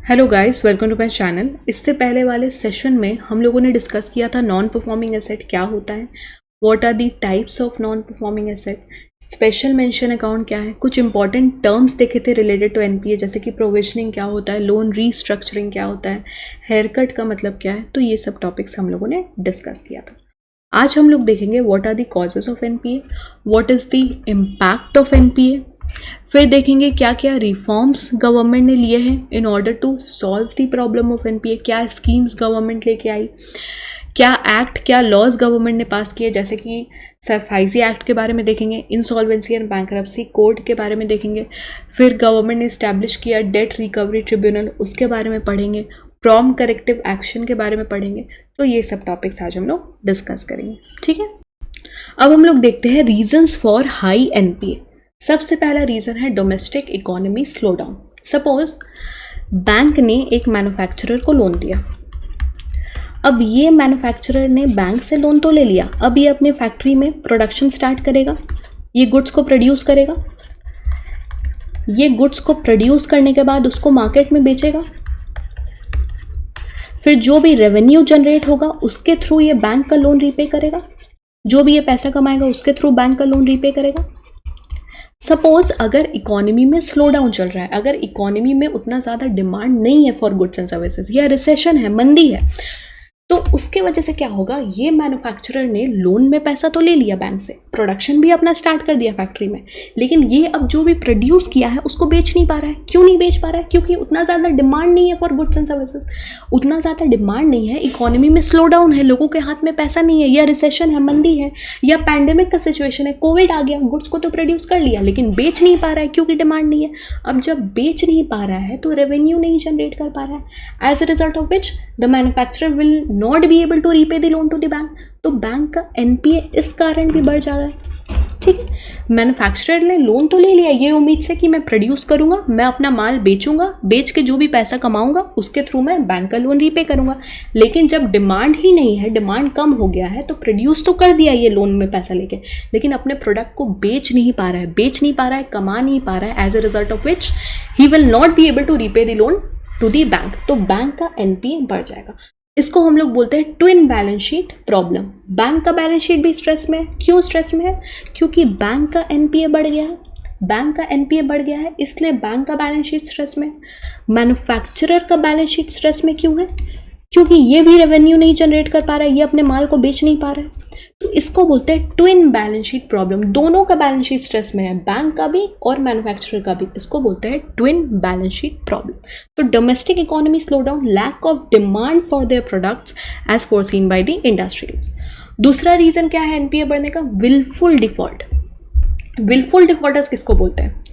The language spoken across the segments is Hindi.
Hello guys, welcome to my channel. इससे पहले वाले सेशन में हम लोगों ने डिस्कस किया था नॉन परफॉर्मिंग एसेट क्या होता है, what are the types of non performing asset, special mention account क्या है, कुछ इंपॉर्टेंट टर्म्स देखे थे रिलेटेड टू एनपीए जैसे कि प्रोविजनिंग क्या होता है, लोन रीस्ट्रक्चरिंग क्या होता है, हेयर कट का मतलब क्या है। तो ये सब टॉपिक्स हम लोगों ने डिस्कस किया था। आज हम लोग देखेंगे what are the causes of NPA, what is the impact of NPA, फिर देखेंगे क्या क्या रिफॉर्म्स गवर्नमेंट ने लिए हैं in order to solve the problem of NPA, क्या स्कीम्स गवर्नमेंट लेके आई, क्या एक्ट क्या लॉज गवर्नमेंट ने पास किए जैसे कि सरफाइजी एक्ट के बारे में देखेंगे, इंसॉल्वेंसी एंड बैंकरप्सी कोड के बारे में देखेंगे, फिर गवर्नमेंट ने इस्टेब्लिश किया डेट रिकवरी ट्रिब्यूनल, उसके बारे में पढ़ेंगे, प्रॉम्प्ट करेक्टिव एक्शन के बारे में पढ़ेंगे। तो ये सब टॉपिक्स आज हम लोग डिस्कस करेंगे, ठीक है। अब हम लोग देखते हैं रीजंस फॉर हाई एनपीए। सबसे पहला रीज़न है domestic economy slow down. Suppose bank ने एक मैन्युफैक्चरर को लोन दिया। अब ये मैन्युफैक्चरर ने बैंक से लोन तो ले लिया, अब ये अपने फैक्ट्री में प्रोडक्शन स्टार्ट करेगा, ये गुड्स को प्रोड्यूस करेगा, ये गुड्स को प्रोड्यूस करने के बाद उसको मार्केट में बेचेगा, फिर जो भी रेवेन्यू जनरेट होगा उसके थ्रू ये बैंक का लोन रीपे करेगा, जो भी ये पैसा कमाएगा उसके थ्रू बैंक का लोन रीपे करेगा। सपोज अगर इकोनॉमी में स्लो डाउन चल रहा है, अगर इकोनॉमी में उतना ज़्यादा डिमांड नहीं है फॉर गुड्स एंड सर्विसेज या रिसेशन है, मंदी है, तो उसके वजह से क्या होगा, ये मैन्युफैक्चरर ने लोन में पैसा तो ले लिया बैंक से, प्रोडक्शन भी अपना स्टार्ट कर दिया फैक्ट्री में, लेकिन ये अब जो भी प्रोड्यूस किया है उसको बेच नहीं पा रहा है। क्यों नहीं बेच पा रहा है? क्योंकि उतना ज़्यादा डिमांड नहीं है फॉर गुड्स एंड सर्विसेज, उतना ज़्यादा डिमांड नहीं है, इकोनॉमी में स्लो डाउन है, लोगों के हाथ में पैसा नहीं है, या रिसेशन है, मंदी है, या पैंडेमिक का सिचुएशन है, कोविड आ गया, गुड्स को तो प्रोड्यूस कर लिया लेकिन बेच नहीं पा रहा है क्योंकि डिमांड नहीं है। अब जब बेच नहीं पा रहा है तो रेवेन्यू नहीं जनरेट कर पा रहा है, as a result of which the manufacturer will not be able to repay the loan to the bank. तो बैंक का एनपीए इस कारण भी बढ़ जा रहा है, ठीक है। मैन्युफैक्चरर ने लोन तो ले लिया ये उम्मीद से कि मैं प्रोड्यूस करूंगा, मैं अपना माल बेचूंगा, बेच के जो भी पैसा कमाऊंगा उसके थ्रू मैं बैंक का लोन रीपे करूंगा, लेकिन जब डिमांड ही नहीं है, डिमांड कम हो गया है, तो प्रोड्यूस तो कर दिया ये लोन में पैसा लेके, लेकिन अपने प्रोडक्ट को बेच नहीं पा रहा है, कमा नहीं पा रहा है, as a result of which he will not be able to repay the loan to the bank. तो बैंक का एनपीए बढ़ जाएगा। इसको हम लोग बोलते हैं twin balance sheet problem. Bank का बैलेंस शीट भी स्ट्रेस में है। क्यों स्ट्रेस में है? क्योंकि बैंक का एनपीए बढ़ गया है, बैंक का एनपीए बढ़ गया है इसलिए बैंक का बैलेंस शीट स्ट्रेस में। मैन्युफैक्चरर का बैलेंस शीट स्ट्रेस में क्यों है? क्योंकि ये भी रेवेन्यू नहीं जनरेट कर पा रहा है, ये अपने माल को बेच नहीं पा रहा है। तो इसको बोलते हैं ट्विन बैलेंस शीट प्रॉब्लम। दोनों का बैलेंस शीट स्ट्रेस में है, बैंक का भी और मैन्युफैक्चरर का भी। इसको बोलते हैं ट्विन बैलेंस शीट प्रॉब्लम। तो domestic economy slow down, lack of demand for their products as foreseen by the industries. दूसरा रीजन क्या है एनपीए बढ़ने का? Wilful default. विलफुल डिफॉल्टर्स किसको बोलते हैं?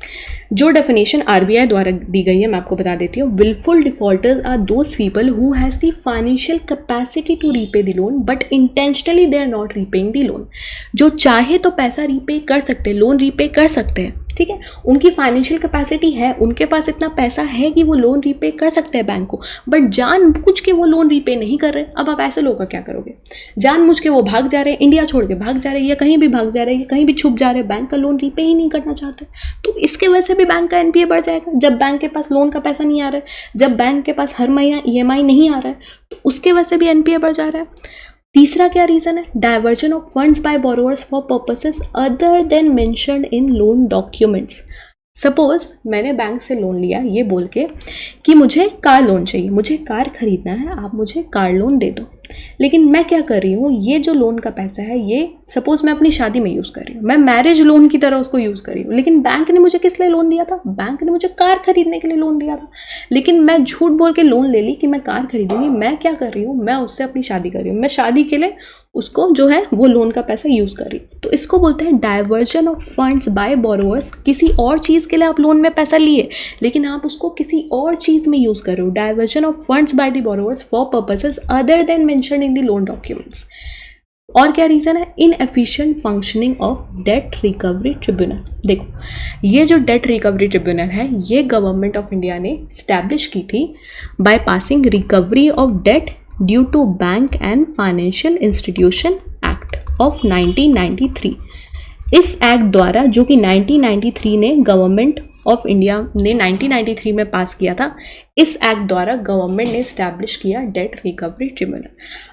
जो डेफिनेशन आरबीआई द्वारा दी गई है मैं आपको बता देती हूँ। Wilful defaulters are those people who has the financial capacity to repay the loan but intentionally they are not repaying the loan. जो चाहे तो पैसा रीपे कर सकते हैं, लोन रीपे कर सकते हैं, ठीक है, उनकी फाइनेंशियल कैपेसिटी है, उनके पास इतना पैसा है कि वो लोन रीपे कर सकते हैं बैंक को, बट जानबूझ के वो लोन रीपे नहीं कर रहे। अब आप ऐसे लोगों का क्या करोगे? जानबूझ के वो भाग जा रहे हैं, इंडिया छोड़ के भाग जा रहे हैं, या कहीं भी भाग जा रहे हैं, या कहीं भी छुप जा रहे हैं, बैंक का लोन रीपे ही नहीं करना चाहते, तो इसके वजह से भी बैंक का एनपीए बढ़ जाएगा। जब बैंक के पास लोन का पैसा नहीं आ रहा है, जब बैंक के पास हर महीना ईएमआई नहीं आ रहा है, तो उसके वजह से भी एनपीए बढ़ जा रहा है। तीसरा क्या रीजन है? Diversion of funds by borrowers for purposes other than mentioned in loan documents. Suppose मैंने बैंक से लोन लिया ये बोल के कि मुझे कार लोन चाहिए, मुझे कार खरीदना है, आप मुझे कार लोन दे दो, लेकिन मैं क्या कर रही हूँ, ये जो लोन का पैसा है ये सपोज मैं अपनी शादी में यूज़ कर रही हूँ, मैं मैरिज लोन की तरह उसको यूज़ कर रही हूँ, लेकिन बैंक ने मुझे किस लिए लोन दिया था? बैंक ने मुझे कार खरीदने के लिए लोन दिया था, लेकिन मैं झूठ बोल के लोन ले ली कि मैं कार खरीदूंगी। मैं क्या कर रही हूँ, मैं उससे अपनी शादी कर रही हूँ, मैं शादी के लिए उसको जो है वो लोन का पैसा यूज़ कर रही हूँ। तो इसको बोलते हैं diversion of funds by borrowers. किसी और चीज़ के लिए आप लोन में पैसा लिए लेकिन आप उसको किसी और चीज़ में यूज़ कर रहे हो। Diversion of funds by the borrowers for purposes other than mentioned in the loan documents. और क्या रीज़न है? Inefficient functioning of debt recovery tribunal. देखो ये जो डेट रिकवरी ट्रिब्यूनल है ये गवर्नमेंट ऑफ इंडिया ने स्टैब्लिश की थी by passing recovery of debt due to bank and financial institution act of 1993। इस एक्ट द्वारा जो कि 1993 ने गवर्नमेंट ऑफ इंडिया ने 1993 में पास किया था। इस एक्ट द्वारा गवर्नमेंट ने इस्टेब्लिश किया डेट रिकवरी ट्रिब्यूनल।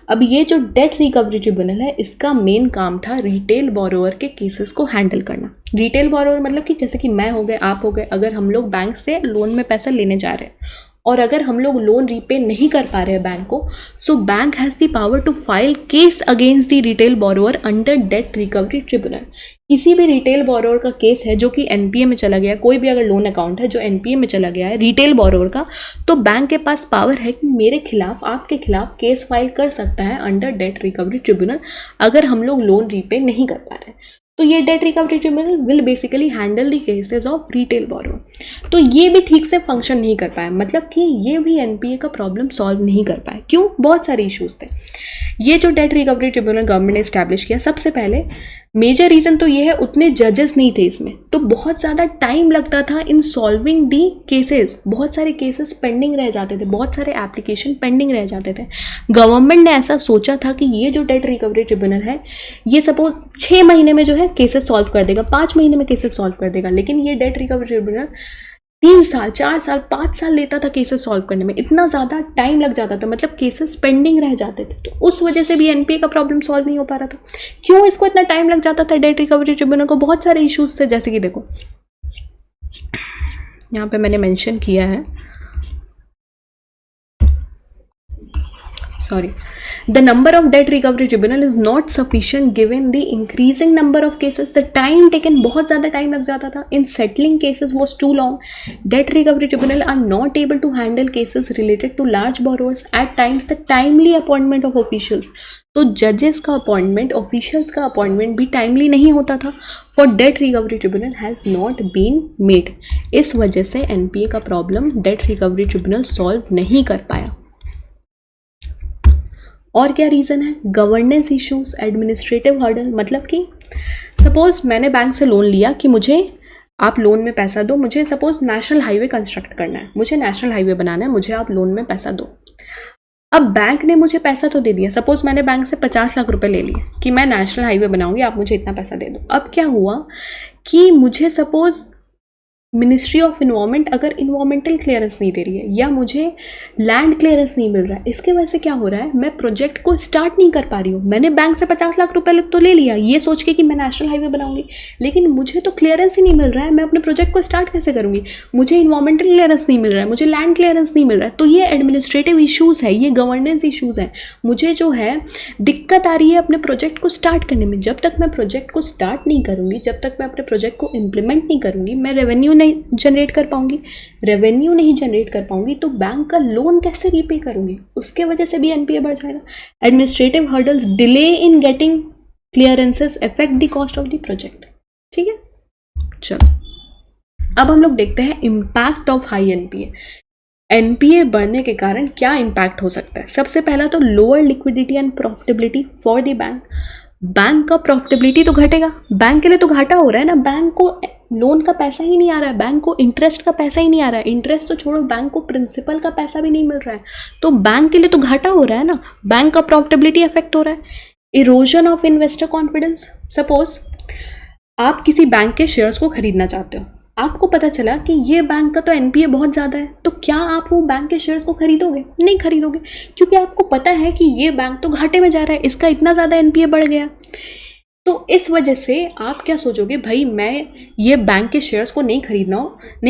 अब ये जो डेट रिकवरी ट्रिब्यूनल है, इसका मेन काम था रिटेल बोरोवर के केसेस को हैंडल करना। रिटेल बोरोवर मतलब कि जैसे कि मैं हो गए, आप हो गए, अगर हम लोग बैंक से लोन में पैसा लेने जा रहे हैं और अगर हम लोग लोन रीपे नहीं कर पा रहे हैं बैंक को, so bank has the power to file case against the retail borrower under debt recovery tribunal. किसी भी रिटेल बोरोवर का केस है जो कि एनपीए में चला गया, कोई भी अगर लोन अकाउंट है जो एनपीए में चला गया है रिटेल बोरोवर का, तो बैंक के पास पावर है कि मेरे खिलाफ, आपके खिलाफ केस फाइल कर सकता है अंडर डेट रिकवरी ट्रिब्यूनल अगर हम लोग लोन रीपे नहीं कर पा रहे हैं। तो ये date recovery tribunal will basically handle the cases of retail borrower. तो ये भी ठीक से फंक्शन नहीं कर पाया, मतलब कि ये भी एनपीए का प्रॉब्लम सॉल्व नहीं कर पाए। क्यों? बहुत सारे इश्यूज थे। ये जो डेट रिकवरी ट्रिब्यूनल गवर्नमेंट ने इस्टेब्लिश किया, सबसे पहले मेजर रीज़न तो ये है उतने जजेस नहीं थे इसमें, तो बहुत ज़्यादा टाइम लगता था इन सॉल्विंग दी केसेस। बहुत सारे केसेस पेंडिंग रह जाते थे, बहुत सारे एप्लीकेशन पेंडिंग रह जाते थे। गवर्नमेंट ने ऐसा सोचा था कि ये जो डेट रिकवरी ट्रिब्यूनल है ये सपोज 6 महीने में जो है केसेस सॉल्व कर देगा, 5 महीने में केसेस सॉल्व कर देगा, लेकिन ये डेट रिकवरी ट्रिब्यूनल 3 साल, 4 साल, 5 साल लेता था केसेस सॉल्व करने में। इतना ज़्यादा टाइम लग जाता था, मतलब केसेस पेंडिंग रह जाते थे। तो उस वजह से भी एनपीए का प्रॉब्लम सॉल्व नहीं हो पा रहा था। क्यों इसको इतना टाइम लग जाता था डेट रिकवरी ट्रिब्यूनल को? बहुत सारे इश्यूज थे, जैसे कि देखो यहाँ पे मैंने मेंशन किया है, sorry, the number of debt recovery tribunal is not sufficient given the increasing number of cases. The time taken, बहुत ज़्यादा टाइम लग जाता था in settling cases was too long. Debt recovery tribunal are not able to handle cases related to large borrowers. At times the timely appointment of officials, तो जजेस का अपॉइंटमेंट, ऑफिशियल्स का अपॉइंटमेंट भी टाइमली नहीं होता था। For debt recovery tribunal has not been made. इस वजह से एनपीए का problem debt recovery tribunal solve नहीं कर पाया। और क्या रीज़न है? गवर्नेंस इश्यूज, एडमिनिस्ट्रेटिव हर्डल, मतलब कि सपोज मैंने बैंक से लोन लिया कि मुझे आप लोन में पैसा दो, मुझे सपोज नेशनल हाईवे कंस्ट्रक्ट करना है, मुझे नेशनल हाईवे बनाना है, मुझे आप लोन में पैसा दो। अब बैंक ने मुझे पैसा तो दे दिया, सपोज मैंने बैंक से 50 लाख रुपए ले लिए कि मैं नेशनल हाईवे बनाऊंगी, आप मुझे इतना पैसा दे दो। अब क्या हुआ कि मुझे सपोज मिनिस्ट्री ऑफ इन्वायरमेंट अगर इन्वायरमेंटल क्लियरेंस नहीं दे रही है या मुझे लैंड क्लियरेंस नहीं मिल रहा है, इसके वजह से क्या हो रहा है, मैं प्रोजेक्ट को स्टार्ट नहीं कर पा रही हूँ। मैंने बैंक से 50 लाख रुपए तो ले लिया ये सोच के कि मैं नेशनल हाईवे बनाऊंगी, लेकिन मुझे तो क्लियरेंस ही नहीं मिल रहा है, मैं अपने प्रोजेक्ट को स्टार्ट कैसे करूँगी? मुझे इन्वायरमेंटल क्लियरेंस नहीं मिल रहा है, मुझे लैंड क्लियरेंस नहीं मिल रहा है। तो ये एडमिनिस्ट्रेटिव इशूज़ है, ये गवर्नेंस इशूज़ हैं। मुझे जो है दिक्कत आ रही है अपने प्रोजेक्ट को स्टार्ट करने में। जब तक मैं प्रोजेक्ट को स्टार्ट नहीं करूँगी, जब तक मैं अपने प्रोजेक्ट को इम्प्लीमेंट नहीं करूँगी, मैं रेवेन्यू नहीं जनरेट कर पाऊंगी। रेवेन्यू नहीं जनरेट कर पाऊंगी तो बैंक का लोन कैसे रीपे करूंगी? उसके वजह से भी एनपीए बढ़ जाएगा। Administrative hurdles, delay in getting clearances affect the cost of the project. ठीक है, चलो अब हम लोग देखते हैं impact of high NPA. NPA बढ़ने के कारण क्या इम्पैक्ट हो सकता है? सबसे पहला तो lower liquidity and profitability for the bank. Bank का प्रॉफिटेबिलिटी तो घटेगा, बैंक के लिए तो घाटा हो रहा है ना, बैंक को लोन का पैसा ही नहीं आ रहा है, बैंक को इंटरेस्ट का पैसा ही नहीं आ रहा है, इंटरेस्ट तो छोड़ो, बैंक को प्रिंसिपल का पैसा भी नहीं मिल रहा है, तो बैंक के लिए तो घाटा हो रहा है ना, बैंक का प्रॉफिटेबिलिटी अफेक्ट हो रहा है। Erosion of investor confidence, suppose आप किसी बैंक के शेयर्स को खरीदना चाहते हो, आपको पता चला कि ये बैंक का तो एनपीए बहुत ज़्यादा है, तो क्या आप वो बैंक के शेयर्स को खरीदोगे? नहीं खरीदोगे, क्योंकि आपको पता है कि ये बैंक तो घाटे में जा रहा है, इसका इतना ज़्यादा एनपीए बढ़ गया। तो इस वजह से आप क्या सोचोगे, भाई मैं ये बैंक के शेयर्स को नहीं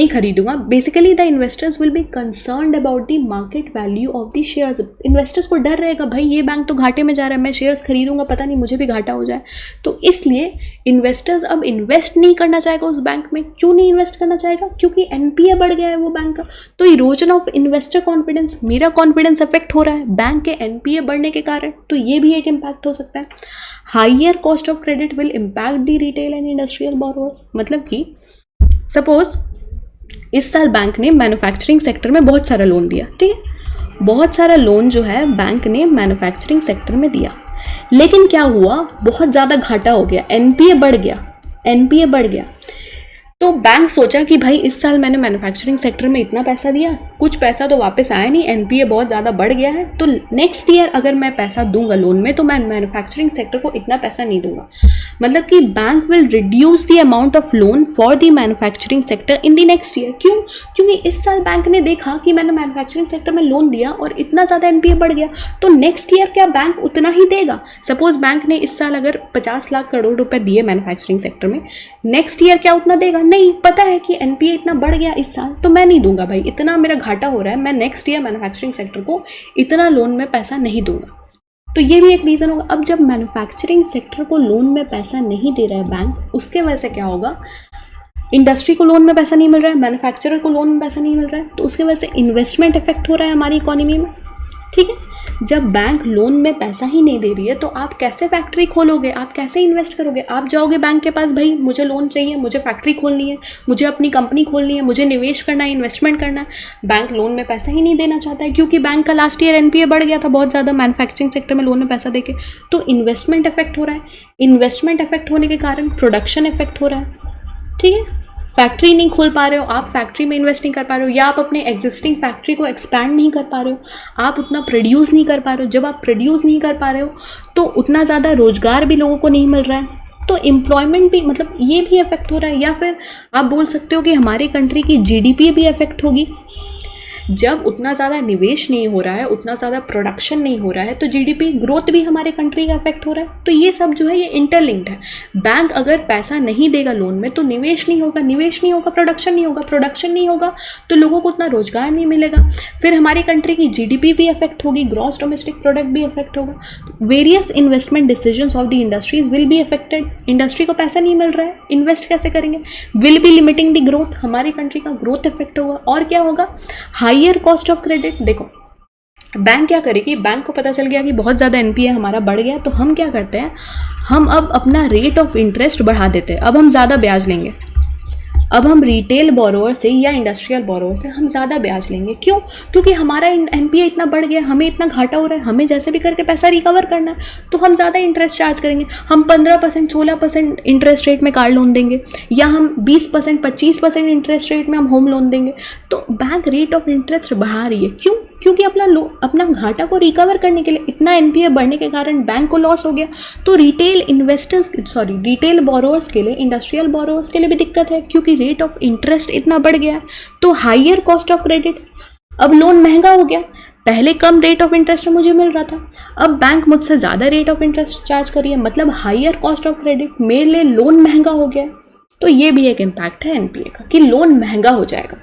खरीदूंगा। Basically the investors will be concerned about the market value of the shares. Investors को डर रहेगा, भाई ये बैंक तो घाटे में जा रहा है, मैं शेयर्स खरीदूंगा, पता नहीं मुझे भी घाटा हो जाए। तो इसलिए इन्वेस्टर्स अब इन्वेस्ट नहीं करना चाहेगा उस बैंक में। क्यों नहीं इन्वेस्ट करना चाहेगा? क्योंकि एनपीए बढ़ गया है वो बैंक का। तो इरोजन ऑफ इन्वेस्टर कॉन्फिडेंस, मेरा कॉन्फिडेंस अफेक्ट हो रहा है बैंक के एनपीए बढ़ने के कारण, तो ये भी एक इम्पैक्ट हो सकता है। Higher cost of credit will impact the retail and industrial borrowers, मतलब कि सपोज इस साल बैंक ने मैन्युफैक्चरिंग सेक्टर में बहुत सारा लोन दिया, ठीक है, बहुत सारा लोन जो है बैंक ने मैन्युफैक्चरिंग सेक्टर में दिया, लेकिन क्या हुआ, बहुत ज़्यादा घाटा हो गया, एनपीए बढ़ गया। तो बैंक सोचा कि भाई इस साल मैंने मैन्युफैक्चरिंग सेक्टर में इतना पैसा दिया, कुछ पैसा तो वापस आया नहीं, एनपीए बहुत ज़्यादा बढ़ गया है, तो नेक्स्ट ईयर अगर मैं पैसा दूंगा लोन में तो मैं मैन्युफैक्चरिंग सेक्टर को इतना पैसा नहीं दूंगा। मतलब कि bank will reduce the amount of loan for the manufacturing sector in the next year. क्यों? क्योंकि इस साल बैंक ने देखा कि मैंने मैन्युफैक्चरिंग सेक्टर में लोन दिया और इतना ज़्यादा एनपीए बढ़ गया, तो नेक्स्ट ईयर क्या बैंक उतना ही देगा? सपोज बैंक ने इस साल अगर 50 लाख करोड़ रुपए दिए मैन्युफैक्चरिंग सेक्टर में, नेक्स्ट ईयर क्या उतना देगा? नहीं, पता है कि एनपीए इतना बढ़ गया इस साल, तो मैं नहीं दूंगा भाई, इतना मेरा घाटा हो रहा है, मैं नेक्स्ट ईयर मैन्युफैक्चरिंग सेक्टर को इतना लोन में पैसा नहीं दूंगा। तो ये भी एक रीज़न होगा। अब जब मैन्युफैक्चरिंग सेक्टर को लोन में पैसा नहीं दे रहा है बैंक, उसके वजह से क्या होगा? इंडस्ट्री को लोन में पैसा नहीं मिल रहा है, मैन्युफैक्चरर को लोन में पैसा नहीं मिल रहा है, तो उसके वजह से इन्वेस्टमेंट इफेक्ट हो रहा है हमारी इकोनॉमी में। ठीक है, जब बैंक लोन में पैसा ही नहीं दे रही है तो आप कैसे फैक्ट्री खोलोगे, आप कैसे इन्वेस्ट करोगे? आप जाओगे बैंक के पास, भाई मुझे लोन चाहिए, मुझे फैक्ट्री खोलनी है, मुझे अपनी कंपनी खोलनी है, मुझे निवेश करना है, इन्वेस्टमेंट करना है। बैंक लोन में पैसा ही नहीं देना चाहता है क्योंकि बैंक का लास्ट ईयर एनपीए बढ़ गया था बहुत ज़्यादा मैन्युफैक्चरिंग सेक्टर में लोन में पैसा देके। तो इन्वेस्टमेंट इफेक्ट हो रहा है, इन्वेस्टमेंट इफेक्ट होने के कारण प्रोडक्शन इफेक्ट हो रहा है। ठीक है, फैक्ट्री नहीं खोल पा रहे हो, आप फैक्ट्री में इन्वेस्ट नहीं कर पा रहे हो, या आप अपने एग्जिस्टिंग फैक्ट्री को एक्सपैंड नहीं कर पा रहे हो, आप उतना प्रोड्यूस नहीं कर पा रहे हो। जब आप प्रोड्यूस नहीं कर पा रहे हो तो उतना ज़्यादा रोजगार भी लोगों को नहीं मिल रहा है, तो एम्प्लॉयमेंट भी, मतलब ये भी इफेक्ट हो रहा है। या फिर आप बोल सकते हो कि हमारी कंट्री की जीडीपी भी इफेक्ट होगी। जब उतना ज़्यादा निवेश नहीं हो रहा है, उतना ज़्यादा प्रोडक्शन नहीं हो रहा है, तो जीडीपी ग्रोथ भी हमारे कंट्री का इफेक्ट हो रहा है। तो ये सब जो है ये इंटरलिंक्ड है। बैंक अगर पैसा नहीं देगा लोन में तो निवेश नहीं होगा, निवेश नहीं होगा, प्रोडक्शन नहीं होगा, प्रोडक्शन नहीं होगा तो लोगों को उतना रोजगार नहीं मिलेगा, फिर हमारी कंट्री की जीडीपी भी इफेक्ट होगी, ग्रॉस डोमेस्टिक प्रोडक्ट भी इफेक्ट होगा, various investment decisions of the industries will be affected. Industry को पैसा नहीं मिल रहा है, इन्वेस्ट कैसे करेंगे? Will be limiting the growth, हमारी कंट्री का ग्रोथ इफेक्ट होगा। और क्या होगा? Higher cost of credit. देखो बैंक क्या करेगी, बैंक को पता चल गया कि बहुत ज़्यादा एनपीए हमारा बढ़ गया, तो हम क्या करते हैं, हम अब अपना रेट ऑफ इंटरेस्ट बढ़ा देते हैं। अब हम ज़्यादा ब्याज लेंगे, अब हम रिटेल बोरोवर से या इंडस्ट्रियल बोरोवर से हम ज़्यादा ब्याज लेंगे। क्यों? क्योंकि हमारा एनपीए इतना बढ़ गया, हमें इतना घाटा हो रहा है, हमें जैसे भी करके पैसा रिकवर करना है, तो हम ज़्यादा इंटरेस्ट चार्ज करेंगे। हम 15%, 16% इंटरेस्ट रेट में कार लोन देंगे, या हम 20%, 25% इंटरेस्ट रेट में हम होम लोन देंगे। तो बैंक रेट ऑफ इंटरेस्ट बढ़ा रही है। क्यों? क्योंकि अपना घाटा को रिकवर करने के लिए इतना एनपीए बढ़ने के कारण बैंक को लॉस हो गया। तो रिटेल बोरोवर्स के लिए, इंडस्ट्रियल बोरोवर्स के लिए भी दिक्कत है क्योंकि रेट ऑफ इंटरेस्ट इतना बढ़ गया है। तो हायर कॉस्ट ऑफ क्रेडिट, अब लोन महंगा हो गया। पहले कम रेट ऑफ इंटरेस्ट में मुझे मिल रहा था, अब बैंक मुझसे ज़्यादा रेट ऑफ इंटरेस्ट चार्ज कर रही है, मतलब हायर कॉस्ट ऑफ क्रेडिट, मेरे लिए लोन महंगा हो गया। तो ये भी एक इम्पैक्ट है एनपीए का कि लोन महंगा हो जाएगा।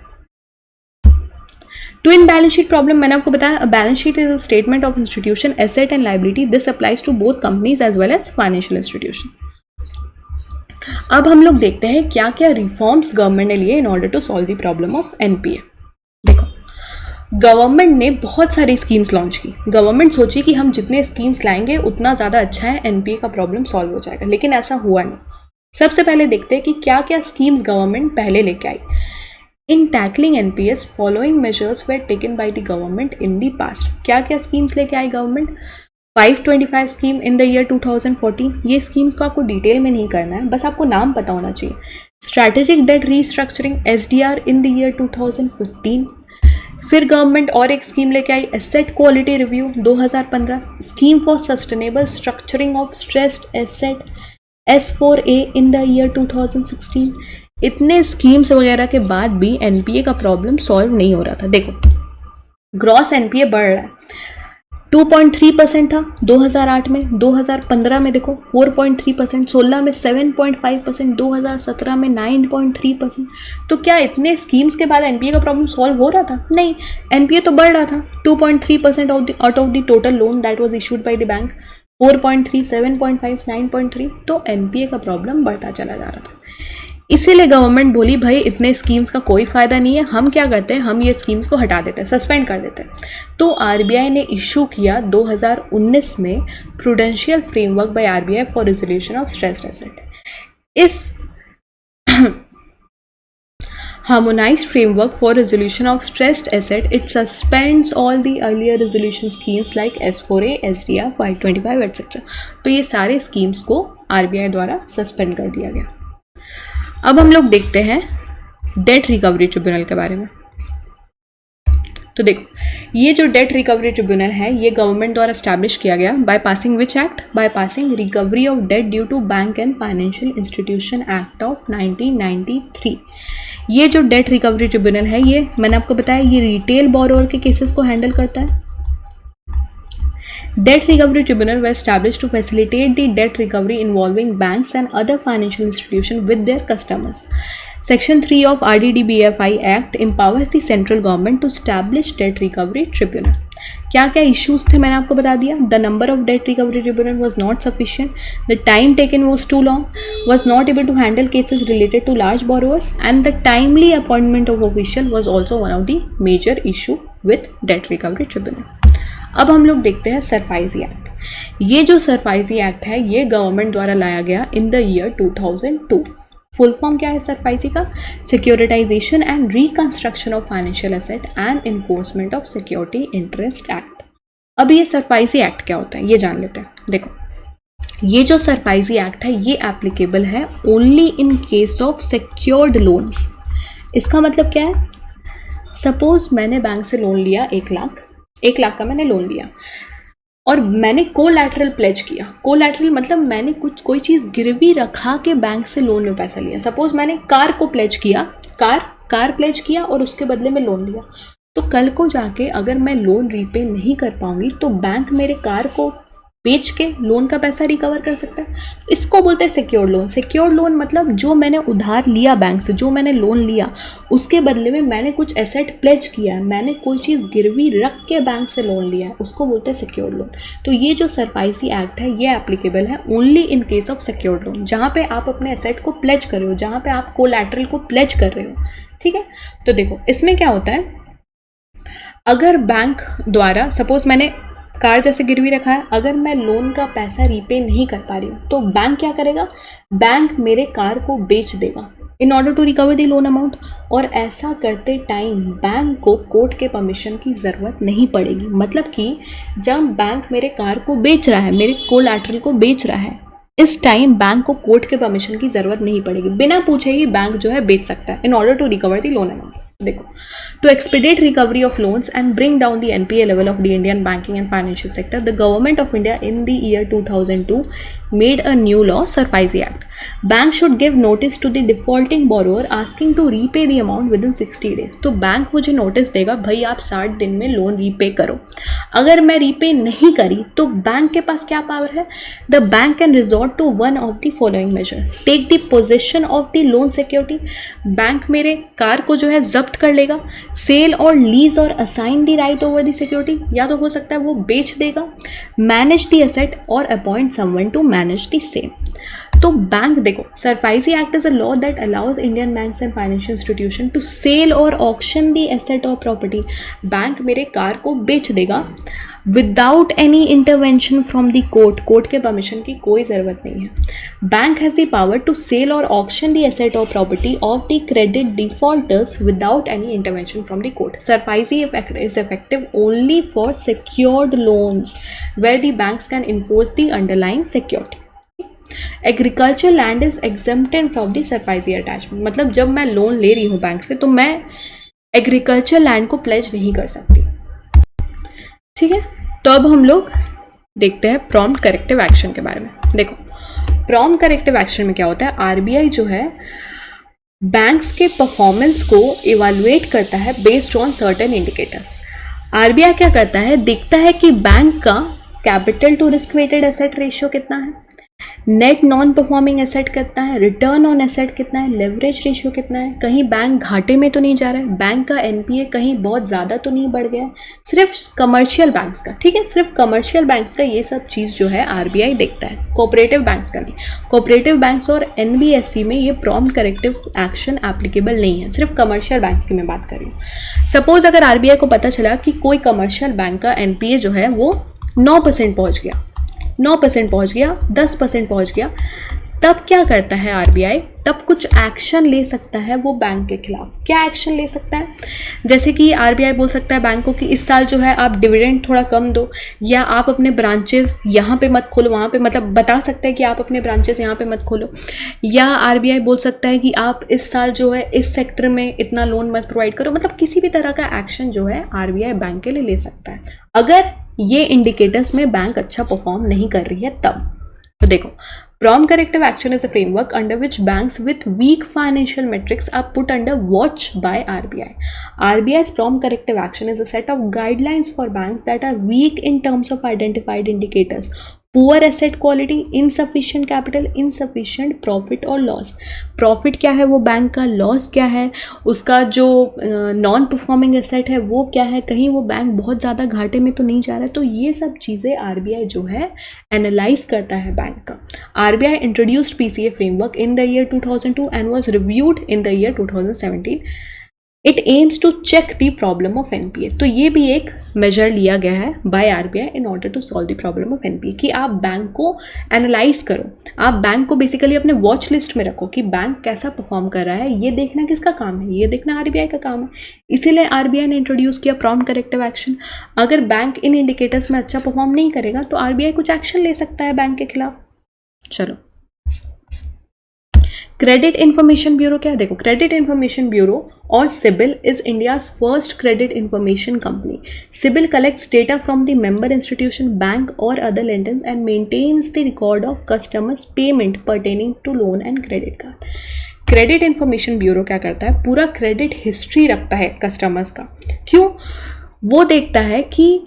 ट्विन बैलेंस शीट प्रॉब्लम, मैंने आपको बताया, balance sheet is a statement of institution asset and liability. This applies to both companies as well as financial institution. अब हम लोग देखते हैं क्या क्या रिफॉर्म्स गवर्नमेंट ने लिए in order to solve the problem of NPA. देखो, गवर्नमेंट ने बहुत सारी स्कीम्स लॉन्च की। गवर्नमेंट सोची कि हम जितने स्कीम्स लाएंगे उतना ज़्यादा अच्छा है, एनपीए का प्रॉब्लम सॉल्व हो जाएगा, लेकिन ऐसा हुआ नहीं। सबसे पहले देखते हैं कि क्या क्या स्कीम्स गवर्नमेंट पहले लेके आई। In tackling NPS, following measures were taken by the government in the past. क्या क्या स्कीम्स लेके आई government? 525 scheme in the year 2014। ये स्कीम्स को आपको डिटेल में नहीं करना है, बस आपको नाम पता होना चाहिए। Strategic debt restructuring SDR in the year 2015। फिर गवर्नमेंट और एक स्कीम लेके आई, asset quality review 2015। Scheme for sustainable structuring of stressed asset S4A in the year 2016। इतने स्कीम्स वगैरह के बाद भी एनपीए का प्रॉब्लम सॉल्व नहीं हो रहा था। देखो, ग्रॉस एनपीए बढ़ रहा है, 2.3% था 2008 में, 2015 में देखो 4.3%, 16 में 7.5%, 2017 में 9.3%। तो क्या इतने स्कीम्स के बाद एनपीए का प्रॉब्लम सॉल्व हो रहा था? नहीं, एनपीए तो बढ़ रहा था। 2.3% out of the total loan that was issued by the bank, 4.3, 7.5, 9.3। तो एनपीए का प्रॉब्लम बढ़ता चला जा रहा था। इसीलिए गवर्नमेंट बोली भाई इतने स्कीम्स का कोई फ़ायदा नहीं है, हम क्या करते हैं, हम ये स्कीम्स को हटा देते हैं, सस्पेंड कर देते हैं। तो आरबीआई ने इशू किया 2019 में prudential framework by RBI for resolution of stressed asset. इस harmonized framework for resolution of stressed asset, it suspends all the earlier resolution schemes like S4A, SDR, 525 etc. तो ये सारे स्कीम्स को आरबीआई द्वारा सस्पेंड कर दिया गया। अब हम लोग देखते हैं डेट रिकवरी ट्रिब्यूनल के बारे में। तो देखो, ये जो डेट रिकवरी ट्रिब्यूनल है ये गवर्नमेंट द्वारा स्टैब्लिश किया गया by passing which act, by passing recovery of debt due to bank and financial institution act of 1993। ये जो डेट रिकवरी ट्रिब्यूनल है ये मैंने आपको बताया ये रिटेल बोरोअर के केसेस को हैंडल करता है। Debt recovery tribunal were established to facilitate the debt recovery involving banks and other financial institutions with their customers. Section 3 of RDDBFI Act empowers the central government to establish debt recovery tribunal. क्या क्या issues थे मैंने आपको बता दिया। The number of debt recovery tribunal was not sufficient, the time taken was too long, was not able to handle cases related to large borrowers, and the timely appointment of official was also one of the major issue with debt recovery tribunal. अब हम लोग देखते हैं सरफाइजी एक्ट। ये जो सरफाइजी एक्ट है ये गवर्नमेंट द्वारा लाया गया in the year 2002। Full form क्या है सरफाइजी का? Securitisation and reconstruction of financial asset and enforcement of security interest act. अब ये सरफाइजी एक्ट क्या होता है ये जान लेते हैं। देखो, ये जो सरफाइजी एक्ट है ये एप्लीकेबल है only in case of secured loans. इसका मतलब क्या है? सपोज मैंने बैंक से लोन लिया 1 लाख का मैंने लोन लिया और मैंने कोलैटरल प्लेज किया। कोलैटरल मतलब मैंने कोई चीज़ गिरवी रखा के बैंक से लोन में पैसा लिया। सपोज मैंने कार को प्लेज किया, कार प्लेज किया और उसके बदले में लोन लिया। तो कल को जाके अगर मैं लोन रीपे नहीं कर पाऊंगी तो बैंक मेरे कार को बेच के लोन का पैसा रिकवर कर सकता है। इसको बोलते हैं सिक्योर्ड लोन। सिक्योर्ड लोन मतलब जो मैंने उधार लिया बैंक से, जो मैंने लोन लिया उसके बदले में मैंने कुछ एसेट प्लेज किया है, मैंने कोई चीज़ गिरवी रख के बैंक से लोन लिया है, उसको बोलते हैं सिक्योर्ड लोन। तो ये जो सरफाइजी एक्ट है ये एप्लीकेबल है only in case of secured loan, जहाँ पे आप अपने एसेट को प्लेज कर रहे हो, जहाँ पे आप कोलैटरल को प्लेज कर रहे हो। ठीक है, तो देखो इसमें क्या होता है, अगर बैंक द्वारा सपोज मैंने कार जैसे गिरवी रखा है, अगर मैं लोन का पैसा रीपे नहीं कर पा रही हूँ तो बैंक क्या करेगा? बैंक मेरे कार को बेच देगा in order to recover the loan amount. और ऐसा करते टाइम बैंक को कोर्ट के परमिशन की ज़रूरत नहीं पड़ेगी। मतलब कि जब बैंक मेरे कार को बेच रहा है, मेरे कोलैटरल को बेच रहा है, इस टाइम बैंक को कोर्ट के परमिशन की ज़रूरत नहीं पड़ेगी। बिना पूछे ही बैंक जो है बेच सकता है in order to recover the loan amount. देखो, to expedite recovery of loans and bring down the NPA level of the Indian banking and financial sector, the government of India in the year 2002 made a new law, SARFAESI Act. Bank should give notice to the defaulting borrower asking to repay the amount within 60 days. तो बैंक मुझे नोटिस देगा, भाई आप 60 दिन में लोन रीपे करो। अगर मैं रीपे नहीं करी तो बैंक के पास क्या पावर है? The bank can resort to one of the following measures. Take the possession of the loan security. Bank मेरे कार को जो है जब्त कर लेगा। Cell or lease or assign the right over the security, या तो हो सकता है वो बेच देगा। मैनेज द एसेट और appoint someone to manage the same. तो बैंक देखो, SARFAESI act is a law that allows Indian banks and financial institution to sell or auction the asset or property. Bank मेरे कार को बेच देगा without any intervention from the court के परमिशन की कोई ज़रूरत नहीं है। Bank has the power to sell or auction the asset or property of the credit defaulters without any intervention from the court. SARFAESI is effective only for secured loans where the banks can enforce the underlying security. Agriculture land is exempted from the SARFAESI attachment. मतलब जब मैं लोन ले रही हूँ बैंक से तो मैं एग्रीकल्चर लैंड को प्लेज नहीं कर सकती। ठीक है, तो अब हम लोग देखते हैं प्रॉम्प्ट करेक्टिव एक्शन के बारे में। देखो, प्रॉम्प्ट करेक्टिव एक्शन में क्या होता है, आरबीआई जो है बैंक्स के परफॉर्मेंस को इवैल्यूएट करता है based on certain indicators. RBI क्या करता है, देखता है कि बैंक का capital to risk weighted asset ratio कितना है, नेट नॉन परफॉर्मिंग एसेट कितना है, रिटर्न ऑन एसेट कितना है, लेवरेज रेशियो कितना है, कहीं बैंक घाटे में तो नहीं जा रहा है, बैंक का एनपीए कहीं बहुत ज़्यादा तो नहीं बढ़ गया है। सिर्फ कमर्शियल बैंक्स का, ठीक है, सिर्फ कमर्शियल बैंक्स का ये सब चीज़ जो है आरबीआई देखता है, कोऑपरेटिव बैंक्स का नहीं। कोऑपरेटिव बैंक्स और एनबीएफसी में ये प्रॉम्प्ट करेक्टिव एक्शन एप्लीकेबल नहीं है, सिर्फ कमर्शियल बैंक्स की मैं बात कर रही हूँ। सपोज अगर आरबीआई को पता चला कि कोई कमर्शियल बैंक का एनपीए जो है वो 9% पहुँच गया, 9% पहुँच गया, 10% पहुँच गया, तब क्या करता है आरबीआई, तब कुछ एक्शन ले सकता है वो बैंक के खिलाफ। क्या एक्शन ले सकता है? जैसे कि आरबीआई बोल सकता है बैंक को कि इस साल जो है आप डिविडेंड थोड़ा कम दो, या आप अपने ब्रांचेस यहाँ पे मत खोलो, वहाँ पे, मतलब बता सकता है कि आप अपने ब्रांचेस यहाँ पे मत खोलो। या आरबीआई बोल सकता है कि आप इस साल जो है इस सेक्टर में इतना लोन मत प्रोवाइड करो। मतलब किसी भी तरह का एक्शन जो है आरबीआई बैंक के लिए ले सकता है अगर ये इंडिकेटर्स में बैंक अच्छा परफॉर्म नहीं कर रही है तब। तो देखो, prompt corrective action is a framework under which banks with weak financial metrics are put under watch by RBI. RBI's prompt corrective action is a set of guidelines for banks that are weak in terms of identified indicators: poor asset quality, insufficient capital, insufficient profit और loss. प्रॉफिट क्या है वो बैंक का, लॉस क्या है उसका, जो नॉन परफॉर्मिंग एसेट है वो क्या है, कहीं वो बैंक बहुत ज़्यादा घाटे में तो नहीं जा रहा है। तो ये सब चीज़ें आरबीआई जो है एनालाइज करता है बैंक का। RBI introduced PCA framework in the year 2002 and was reviewed in the year 2017. It aims to check the problem of NPA. तो ये भी एक मेजर लिया गया है by RBI in order to solve the problem of NPA, कि आप बैंक को एनालाइज करो, आप बैंक को बेसिकली अपने वॉच लिस्ट में रखो कि बैंक कैसा परफॉर्म कर रहा है। ये देखना किसका काम है? ये देखना आरबीआई का काम है। इसीलिए आरबीआई ने इंट्रोड्यूस किया प्रॉम्प्ट करेक्टिव एक्शन। अगर बैंक इन इंडिकेटर्स में अच्छा परफॉर्म नहीं करेगा तो आरबीआई कुछ एक्शन ले सकता है बैंक के खिलाफ। चलो, क्रेडिट इंफॉर्मेशन ब्यूरो क्या है? देखो, क्रेडिट इंफॉर्मेशन ब्यूरो और CIBIL is India's first credit information company. CIBIL collects data from the member institution, bank or other lenders and maintains the record of customers' payment pertaining to loan and credit card. Credit information bureau क्या करता है? पूरा क्रेडिट हिस्ट्री रखता है कस्टमर्स का। क्यों? वो देखता है कि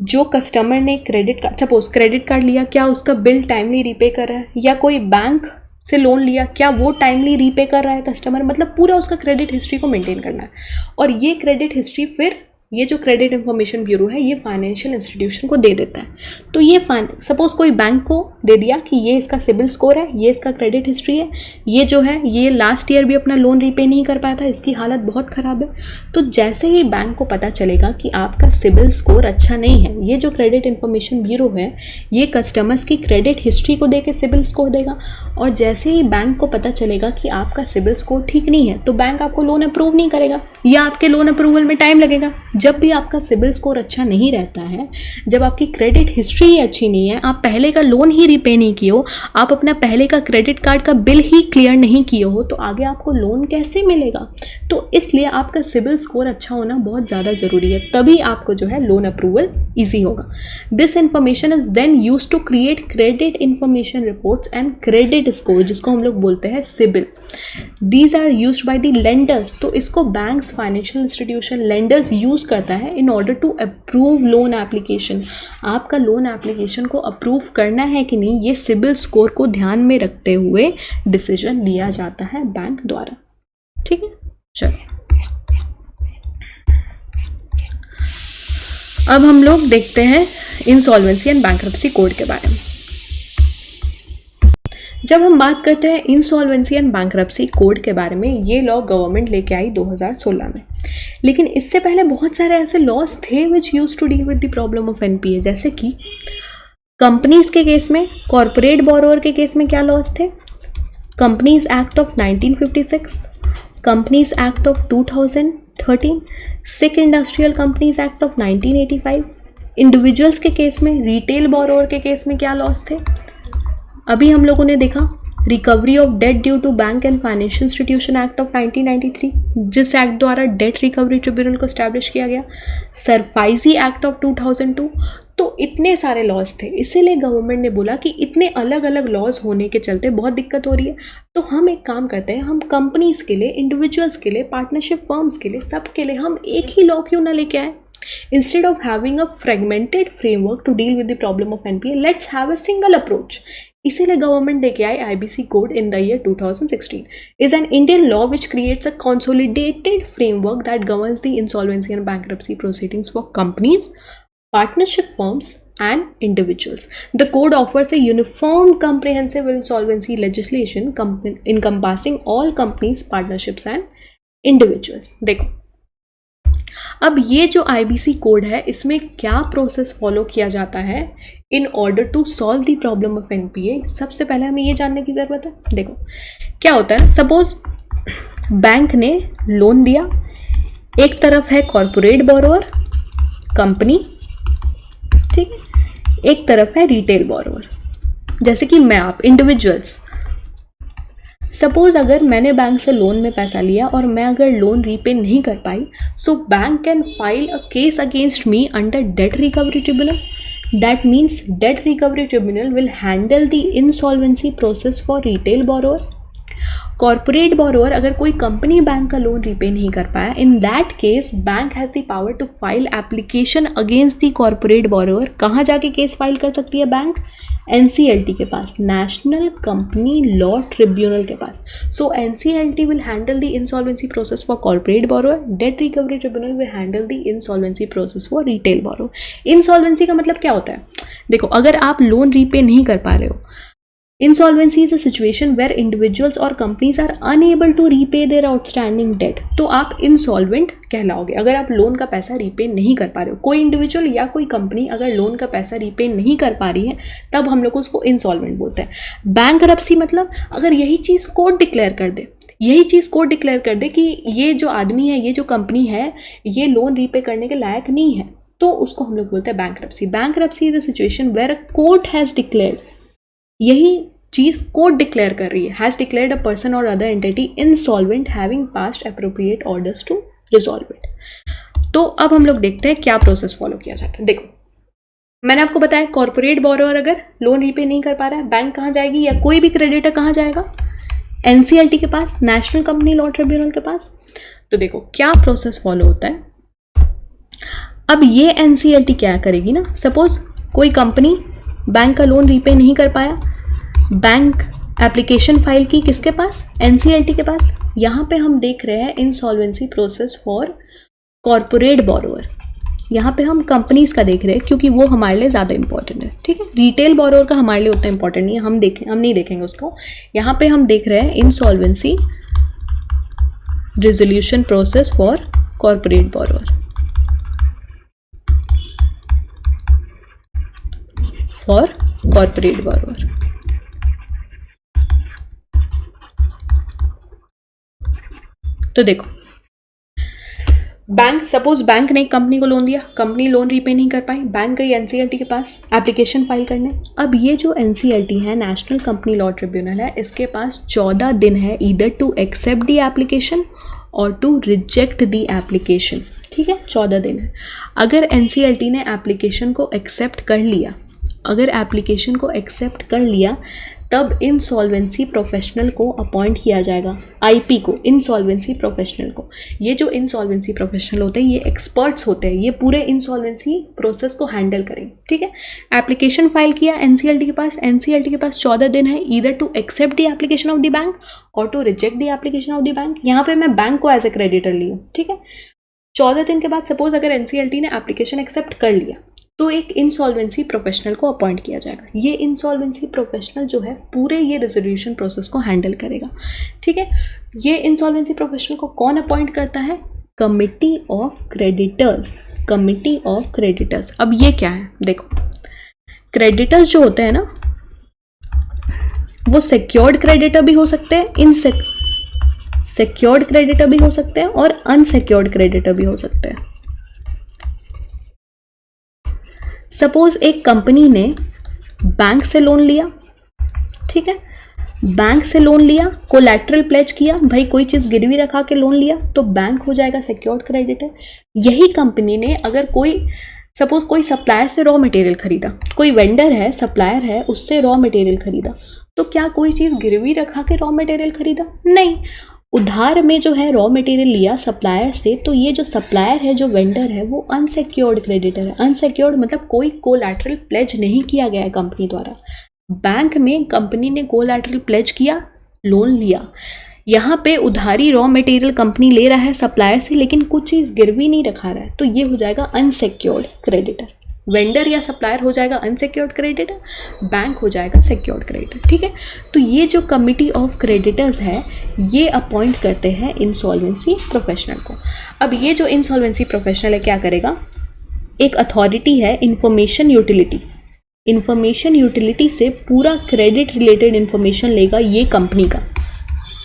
जो कस्टमर ने credit card, suppose credit card लिया, क्या उसका बिल टाइमली रीपे कर रहा है, या कोई बैंक से लोन लिया क्या वो टाइमली रीपे कर रहा है कस्टमर। मतलब पूरा उसका क्रेडिट हिस्ट्री को मेंटेन करना है। और ये क्रेडिट हिस्ट्री फिर ये जो क्रेडिट इंफॉर्मेशन ब्यूरो है ये फाइनेंशियल इंस्टीट्यूशन को दे देता है। तो ये सपोज कोई बैंक को दे दिया कि ये इसका सिबिल स्कोर है, ये इसका क्रेडिट हिस्ट्री है, ये जो है ये लास्ट ईयर भी अपना लोन रीपे नहीं कर पाया था, इसकी हालत बहुत ख़राब है। तो जैसे ही बैंक को पता चलेगा कि आपका सिबिल स्कोर अच्छा नहीं है, ये जो क्रेडिट इंफॉर्मेशन ब्यूरो है ये कस्टमर्स की क्रेडिट हिस्ट्री को दे के सिबिल स्कोर देगा। और जैसे ही बैंक को पता चलेगा कि आपका सिबिल स्कोर ठीक नहीं है तो बैंक आपको लोन अप्रूव नहीं करेगा, या आपके लोन अप्रूवल में टाइम लगेगा। जब भी आपका सिबिल स्कोर अच्छा नहीं रहता है, जब आपकी क्रेडिट हिस्ट्री ही अच्छी नहीं है, आप पहले का लोन ही रीपे नहीं किए हो, आप अपना पहले का क्रेडिट कार्ड का बिल ही क्लियर नहीं किए हो, तो आगे आपको लोन कैसे मिलेगा? तो इसलिए आपका सिबिल स्कोर अच्छा होना बहुत ज़्यादा ज़रूरी है, तभी आपको जो है लोन अप्रूवल ईजी होगा। This information is then use to create credit information reports and credit score, जिसको हम लोग बोलते हैं CIBIL. These are used by the lenders. तो इसको banks, financial institution, lenders use करता है in order to approve loan application. आपका लोन एप्लीकेशन को अप्रूव करना है कि नहीं, ये सिबिल स्कोर को ध्यान में रखते हुए डिसीजन लिया जाता है बैंक द्वारा। ठीक है, चलो अब हम लोग देखते हैं इंसॉल्वेंसी एंड बैंक्रप्सी कोड के बारे में। जब हम बात करते हैं इंसॉल्वेंसी एंड बैंक्रप्सी कोड के बारे में, ये लॉ गवर्नमेंट लेके आई 2016 में। लेकिन इससे पहले बहुत सारे ऐसे लॉज थे which use to deal with the problem of NPA. जैसे कि कंपनीज के केस में, कॉरपोरेट बोरोअर के केस में क्या लॉज थे? Companies act of 1956, companies act of 2013, sick industrial companies act of 1985। Individuals के केस में, रिटेल बोरोअर के केस में क्या लॉज थे? अभी हम लोगों ने देखा recovery of debt due to bank and financial institution act of 1993, जिस एक्ट द्वारा डेट रिकवरी ट्रिब्यूनल को स्टैब्लिश किया गया। SARFAESI act of 2002। तो इतने सारे लॉज थे, इसीलिए गवर्नमेंट ने बोला कि इतने अलग अलग लॉज होने के चलते बहुत दिक्कत हो रही है, तो हम एक काम करते हैं, हम कंपनीज के लिए, इंडिविजुअल्स के लिए, पार्टनरशिप फर्म्स के लिए, सब के लिए हम एक ही लॉ क्यों ना लेके आए? Instead of having a fragmented framework to deal with the problem of NPA, let's have a single approach. इसीलिए गवर्नमेंट लेके आई IBC code in the year 2016. Is an Indian law which creates a consolidated framework that governs the insolvency and bankruptcy proceedings for companies, partnership firms and individuals. The code offers a uniform, comprehensive insolvency legislation encompassing all companies, partnerships and individuals. देखो, अब ये जो IBC कोड है इसमें क्या प्रोसेस फॉलो किया जाता है in order to solve the problem of NPA, सबसे पहले हमें ये जानने की ज़रूरत है। देखो क्या होता है, सपोज बैंक ने लोन दिया, एक तरफ है कॉरपोरेट बोरोअर कंपनी, ठीक है, एक तरफ है रिटेल बोरोअर, जैसे कि मैं आप इंडिविजुअल्स। सपोज अगर मैंने बैंक से लोन में पैसा लिया और मैं अगर लोन रीपे नहीं कर पाई, so bank can file a case against me under debt recovery tribunal. That means debt recovery tribunal will handle the insolvency process for retail borrower. Corporate borrower, अगर कोई कंपनी बैंक का लोन रीपे नहीं कर पाया, in that case bank has the power to file application against the corporate borrower. कहाँ जाके केस फाइल कर सकती है बैंक? NCLT के पास, नेशनल कंपनी लॉ ट्रिब्यूनल के पास। सो NCLT will handle the insolvency process for corporate borrower, date recovery tribunal will handle the insolvency process for retail borrower. Insolvency का मतलब क्या होता है? देखो, अगर आप लोन रीपे नहीं कर पा रहे हो, insolvency is a situation where individuals or companies are unable to repay their outstanding debt, तो आप insolvent कहलाओगे अगर आप लोन का पैसा रीपे नहीं कर पा रहे हो। कोई इंडिविजुअल या कोई कंपनी अगर लोन का पैसा रीपे नहीं कर पा रही है, तब हम लोग उसको इंसॉल्वेंट बोलते हैं। बैंकरप्सी मतलब अगर यही चीज़ कोर्ट डिक्लेयर कर दे, यही चीज़ कोर्ट डिक्लेयर कर दे कि ये जो आदमी है, ये जो कंपनी है, ये लोन रीपे करने के लायक नहीं है, तो उसको हम लोग बोलते हैं bankruptcy. Bankruptcy is a situation where a court has declared, यही चीज़ कोर्ट डिक्लेयर कर रही है, हैज़ डिक्लेयर्ड अ पर्सन और other entity insolvent having passed appropriate orders to resolve it. तो अब हम लोग देखते हैं क्या प्रोसेस फॉलो किया जाता है। देखो, मैंने आपको बताया कॉर्पोरेट बोरोअर अगर लोन रीपे नहीं कर पा रहा है, बैंक कहाँ जाएगी या कोई भी क्रेडिटर कहाँ जाएगा? NCLT के पास, नेशनल कंपनी लॉ ट्रिब्यूनल के पास। तो देखो क्या प्रोसेस फॉलो होता है। अब ये NCLT क्या करेगी ना, सपोज कोई कंपनी बैंक का लोन रीपे नहीं कर पाया, बैंक एप्लीकेशन फाइल की किसके पास? NCLT के पास। यहाँ पे हम देख रहे हैं insolvency process for corporate borrower, यहाँ पे हम कंपनीज का देख रहे हैं क्योंकि वो हमारे लिए ज़्यादा इंपॉर्टेंट है, ठीक है। रिटेल बोरोअर का हमारे लिए उतना इंपॉर्टेंट नहीं है, हम नहीं देखेंगे उसको। यहाँ पे हम देख रहे हैं insolvency resolution process for corporate borrower, for corporate borrower. तो देखो, बैंक, सपोज बैंक ने एक कंपनी को लोन दिया, कंपनी लोन रीपे नहीं कर पाई, बैंक गई NCLT के पास एप्लीकेशन फाइल करने। अब ये जो NCLT है, नेशनल कंपनी लॉ ट्रिब्यूनल है, इसके पास 14 दिन है either to accept the application और टू रिजेक्ट दी एप्लीकेशन, ठीक है, 14 दिन है। अगर NCLT ने एप्लीकेशन को एक्सेप्ट कर लिया, अगर एप्लीकेशन को एक्सेप्ट कर लिया, तब इंसॉल्वेंसी प्रोफेशनल को अपॉइंट किया जाएगा, IP को, इंसॉल्वेंसी प्रोफेशनल को। ये जो इंसॉल्वेंसी प्रोफेशनल होते हैं, ये एक्सपर्ट्स होते हैं, ये पूरे इंसॉल्वेंसी प्रोसेस को हैंडल करेंगे, ठीक है। एप्लीकेशन फाइल किया NCLT के पास, NCLT के पास 14 दिन है either to accept the application of the bank or to reject the application of the bank. यहाँ पे मैं बैंक को एज ए क्रेडिटर ली हूँ, ठीक है। 14 दिन के बाद सपोज अगर NCLT ने एप्लीकेशन एक्सेप्ट कर लिया, तो एक इंसॉल्वेंसी प्रोफेशनल को अपॉइंट किया जाएगा। ये इंसॉल्वेंसी प्रोफेशनल जो है पूरे ये रेजोल्यूशन प्रोसेस को हैंडल करेगा, ठीक है। ये इंसॉल्वेंसी प्रोफेशनल को कौन अपॉइंट करता है? Committee of creditors, committee of creditors. अब ये क्या है? देखो, क्रेडिटर्स जो होते हैं ना, वो सिक्योर्ड क्रेडिटर भी हो सकते हैं, सिक्योर्ड क्रेडिटर भी हो सकते हैं और अनसिक्योर्ड क्रेडिटर भी हो सकते हैं। सपोज एक कंपनी ने बैंक से लोन लिया, ठीक है, बैंक से लोन लिया, कोलैटरल प्लेज किया, भाई कोई चीज़ गिरवी रखा के लोन लिया, तो बैंक हो जाएगा सिक्योर्ड क्रेडिटर। यही कंपनी ने अगर कोई, सपोज कोई सप्लायर से रॉ मटेरियल खरीदा, कोई वेंडर है, सप्लायर है, उससे रॉ मटेरियल खरीदा, तो क्या कोई चीज़ गिरवी रखा के रॉ मटेरियल खरीदा? नहीं, उधार में जो है रॉ मटेरियल लिया सप्लायर से, तो ये जो सप्लायर है, जो वेंडर है, वो अनसिक्योर्ड क्रेडिटर है। अनसिक्योर्ड मतलब कोई कोलैटरल प्लेज नहीं किया गया है कंपनी द्वारा। बैंक में कंपनी ने कोलैटरल प्लेज किया, लोन लिया, यहाँ पे उधारी रॉ मटेरियल कंपनी ले रहा है सप्लायर से, लेकिन कुछ चीज़ गिरवी नहीं रखा रहा है, तो ये हो जाएगा अनसिक्योर्ड क्रेडिटर। वेंडर या सप्लायर हो जाएगा अनसिक्योर्ड क्रेडिटर, बैंक हो जाएगा सिक्योर्ड क्रेडिटर, ठीक है। तो ये जो कमिटी ऑफ क्रेडिटर्स है ये अपॉइंट करते हैं इंसॉल्वेंसी प्रोफेशनल को। अब ये जो इंसॉल्वेंसी प्रोफेशनल है क्या करेगा, एक अथॉरिटी है इंफॉर्मेशन यूटिलिटी, इंफॉर्मेशन यूटिलिटी से पूरा क्रेडिट रिलेटेड इंफॉर्मेशन लेगा ये कंपनी का,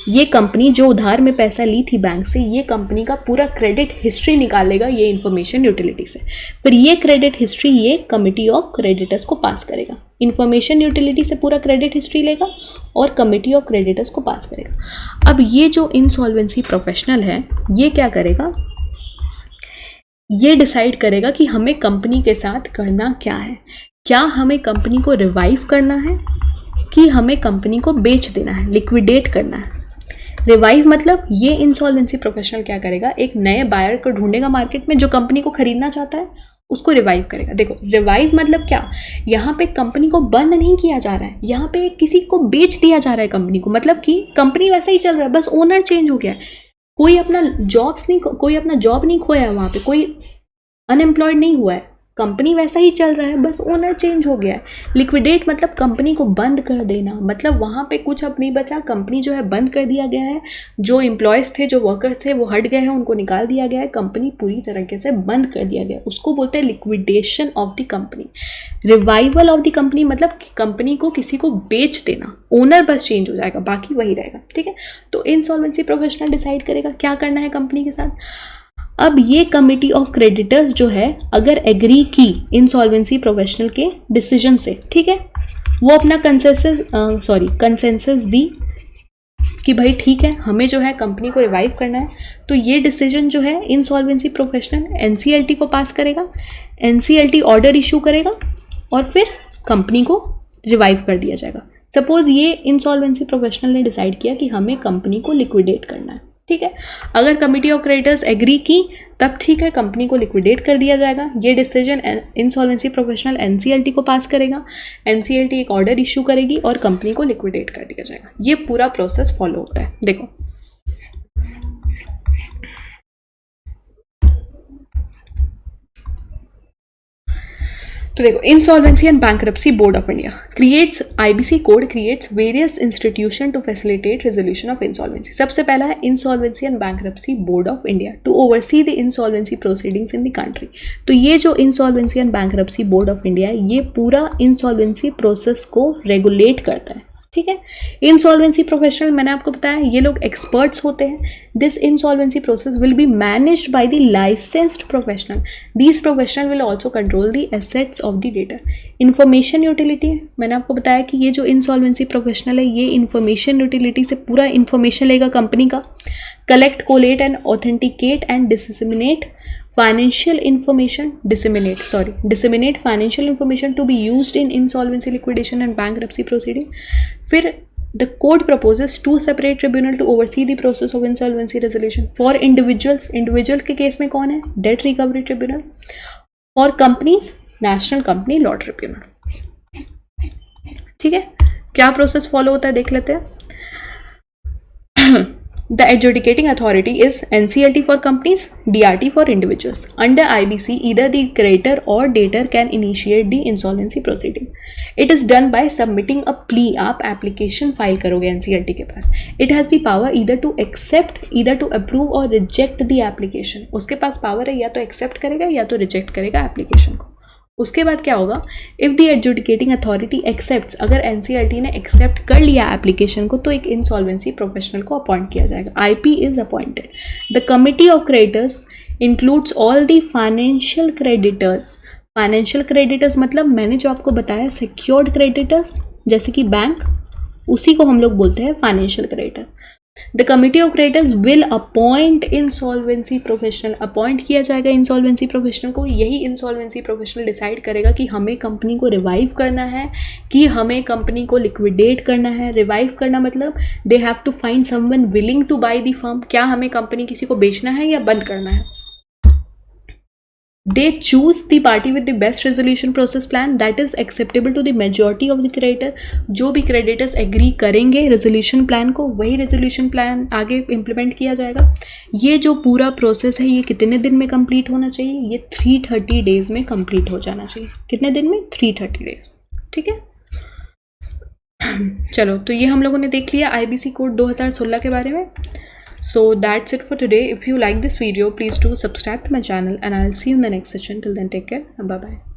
ये कंपनी जो उधार में पैसा ली थी बैंक से, ये कंपनी का पूरा क्रेडिट हिस्ट्री निकालेगा ये इंफॉर्मेशन यूटिलिटी से। फिर ये क्रेडिट हिस्ट्री ये कमिटी ऑफ क्रेडिटर्स को पास करेगा, इंफॉर्मेशन यूटिलिटी से पूरा क्रेडिट हिस्ट्री लेगा और कमिटी ऑफ क्रेडिटर्स को पास करेगा। अब ये जो इंसॉल्वेंसी प्रोफेशनल है ये क्या करेगा, ये डिसाइड करेगा कि हमें कंपनी के साथ करना क्या है, क्या हमें कंपनी को रिवाइव करना है कि हमें कंपनी को बेच देना है, लिक्विडेट करना है। रिवाइव मतलब ये इंसॉल्वेंसी प्रोफेशनल क्या करेगा, एक नए बायर को ढूंढेगा मार्केट में जो कंपनी को खरीदना चाहता है, उसको रिवाइव करेगा। देखो रिवाइव मतलब क्या, यहाँ पे कंपनी को बंद नहीं किया जा रहा है, यहाँ पे किसी को बेच दिया जा रहा है कंपनी को, मतलब कि कंपनी वैसा ही चल रहा है, बस ओनर चेंज हो गया है। कोई अपना जॉब नहीं खोया है, वहाँ पे कोई अनएम्प्लॉयड नहीं हुआ है, कंपनी वैसा ही चल रहा है, बस ओनर चेंज हो गया है। लिक्विडेट मतलब कंपनी को बंद कर देना, मतलब वहाँ पे कुछ अब नहीं बचा, कंपनी जो है बंद कर दिया गया है, जो एम्प्लॉयज़ थे, जो वर्कर्स थे वो हट गए हैं, उनको निकाल दिया गया है, कंपनी पूरी तरीके से बंद कर दिया गया है, उसको बोलते हैं liquidation of the company. Revival of the company मतलब कंपनी को किसी को बेच देना, ओनर बस चेंज हो जाएगा, बाकी वही रहेगा, ठीक है। तो इंसॉल्वेंसी प्रोफेशनल डिसाइड करेगा क्या करना है कंपनी के साथ। अब ये कमिटी ऑफ क्रेडिटर्स जो है अगर एग्री की इंसॉल्वेंसी प्रोफेशनल के डिसीजन से, ठीक है, वो अपना कंसेंसस दी कि भाई ठीक है हमें जो है कंपनी को रिवाइव करना है, तो ये डिसीजन जो है इंसॉल्वेंसी प्रोफेशनल एनसीएलटी को पास करेगा, एनसीएलटी ऑर्डर इशू करेगा और फिर कंपनी को रिवाइव कर दिया जाएगा। सपोज ये इंसॉल्वेंसी प्रोफेशनल ने डिसाइड किया कि हमें कंपनी को लिक्विडेट करना है, ठीक है। अगर कमिटी ऑफ क्रेडिटर्स एग्री की तब ठीक है, कंपनी को लिक्विडेट कर दिया जाएगा। ये डिसीजन इंसॉल्वेंसी प्रोफेशनल एनसीएलटी को पास करेगा, एनसीएलटी एक ऑर्डर इशू करेगी और कंपनी को लिक्विडेट कर दिया जाएगा। ये पूरा प्रोसेस फॉलो होता है। देखो तो देखो insolvency and bankruptcy board of India creates, IBC code creates various institution to facilitate resolution of insolvency. सबसे पहला है insolvency and bankruptcy board of India to oversee the insolvency proceedings in the country. तो ये जो insolvency and bankruptcy board of India है ये पूरा इंसॉल्वेंसी प्रोसेस को रेगुलेट करता है, ठीक है। इंसॉल्वेंसी प्रोफेशनल मैंने आपको बताया ये लोग एक्सपर्ट्स होते हैं। This insolvency process will be managed by the licensed professional. These professional will also control the assets of the data. Information utility मैंने आपको बताया कि ये जो इंसॉल्वेंसी प्रोफेशनल है ये इंफॉर्मेशन यूटिलिटी से पूरा इंफॉर्मेशन लेगा कंपनी का, collect, collate and authenticate and disseminate financial information, disseminate financial information to be used in insolvency, liquidation and bankruptcy proceeding. फिर the code proposes two separate tribunal to oversee the process of insolvency resolution. For individuals, individual के केस में कौन है, debt recovery tribunal. For companies, national company law tribunal. ठीक है, क्या प्रोसेस फॉलो होता है देख लेते हैं। The adjudicating authority is NCLT for companies, DRT for individuals. Under IBC, either the creditor or debtor can initiate the insolvency proceeding. It is done by submitting a plea. आप application file करोगे NCLT के पास. It has the power either to accept, either to approve or reject the application. उसके पास power है या तो accept करेगा या तो reject करेगा application को। उसके बाद क्या होगा, if the adjudicating authority accepts, अगर एनसीएलटी ने एक्सेप्ट कर लिया एप्लीकेशन को तो एक इंसॉल्वेंसी प्रोफेशनल को अपॉइंट किया जाएगा। IP is appointed. The committee of creditors includes all the financial creditors. Financial creditors मतलब मैंने जो आपको बताया सिक्योर्ड क्रेडिटर्स जैसे कि बैंक, उसी को हम लोग बोलते हैं financial creditor. The committee of creditors will appoint insolvency professional, appoint किया जाएगा इंसॉल्वेंसी प्रोफेशनल को। यही इंसॉल्वेंसी प्रोफेशनल डिसाइड करेगा कि हमें कंपनी को रिवाइव करना है कि हमें कंपनी को लिक्विडेट करना है। रिवाइव करना मतलब they have to find someone willing to buy the firm. क्या हमें कंपनी किसी को बेचना है या बंद करना है। they choose the party with the best resolution process plan that is acceptable to the majority of the creditor. जो भी creditors agree करेंगे resolution plan को, वही resolution plan आगे implement किया जाएगा. ये जो पूरा process है ये कितने दिन में complete होना चाहिए? ये 330 days में complete हो जाना चाहिए. कितने दिन में? 330 days. ठीक है. चलो, तो ये हम लोगों ने देख लिया IBC कोड 2016 के बारे में. So that's it for today. If you like this video, please do subscribe to my channel and I'll see you in the next session. Till then, take care and bye bye.